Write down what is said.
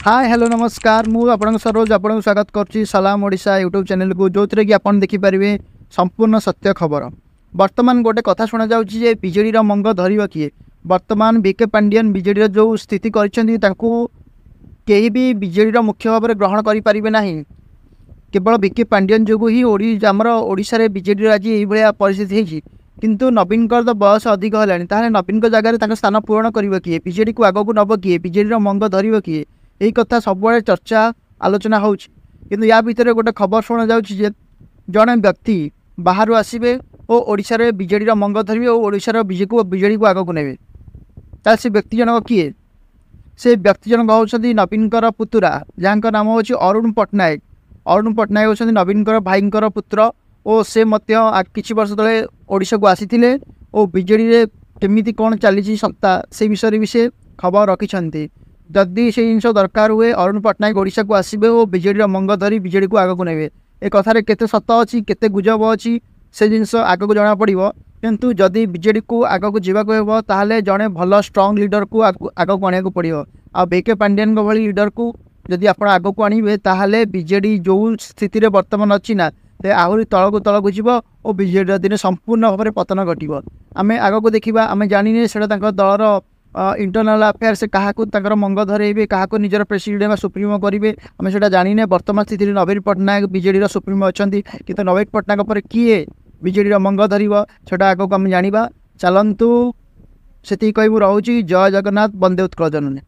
Hi hello नमस्कार मु आपन सरोज आपन स्वागत करछि सलाम ओडिशा यूट्यूब चैनल को जो कि आपन देखि पारिबे संपूर्ण सत्य खबर। वर्तमान गोटे कथा शुणा जाउछि जे बिजेडी रो मंग धरिबा किए। वर्तमान बीके पांडियन बिजेडी रो जो स्थिति करछन्ती ताकू केही भी बिजेडी रो मुख्य भाव ग्रहण करि पारिबे नाही। केवल बीके पांडियन जो ही आमर ओडिशा रे बिजेडी आज एही भलिया परिस्थिति हेछि। किंतु नवीन कर तो बयस अधिक होलानी ताहे नवीन को जगह तांको स्थान पूरण करिबा किए, बिजेडी को आगो को नब किए, बिजेडी रो मंग धरिबा किए, यही कथा सब चर्चा आलोचना होकिंतु या भितर गोटे खबर शुणा जाए जड़े व्यक्ति बाहर आसवे और ओडिशा रे बिजेडी मंग धरवे और ओडिशा बिजेडी को आग को नेबे। से व्यक्ति जनक किए? से व्यक्ति जनक होउछन्ती नवीन पुतुरा जहाँ नाम होछि अरुण पट्टनायक। अरुण पट्टनायक होउछन्ती नवीन भाईंकर पुत्र और से किछि वर्ष तले ओडिशा को आसीथिले और बिजेडी रे केमिति कोन चली सत्ता से विषय भी से खबर रखिछन्ती। जदि से जिन दरकार हुए अरुण पट्टनायक ओडिशा को आसबे और बिजेडी मंग धरी बिजेडी को आग को नेबे। ए कथार केते सत अच्छी केते गुजब अच्छी से जिनस आग को जना पड़ो। किंतु जदि बिजेडी को आग को जावाक हो ताहले जड़े भल स्ट्रंग लीडर को आग को आने को पड़ो। आ बीके पांडियन भली लीडर को जदि आप आग को आणवे ताहले बिजेडी जो स्थिति रे वर्तमान अच्छी ना आहरी तलक जीव और बिजेडी दिन संपूर्ण भाव में पतन घटो। आम आग को देखा आम जाने से दलर इंटरनल अफेयर से क्या मंग धरेबे क्या निजर प्रेसिडेंट सुप्रीमो करेंगे आम से जाने। वर्तमान स्थित नवीन पट्टनायक बिजेडी सुप्रीमो अच्छा कि नवीन पट्टनायक पर किए बिजेडी मंग धर से आग को आम जाना। चलतु से कही रोचे जय जगन्नाथ वंदे उत्कल जननी।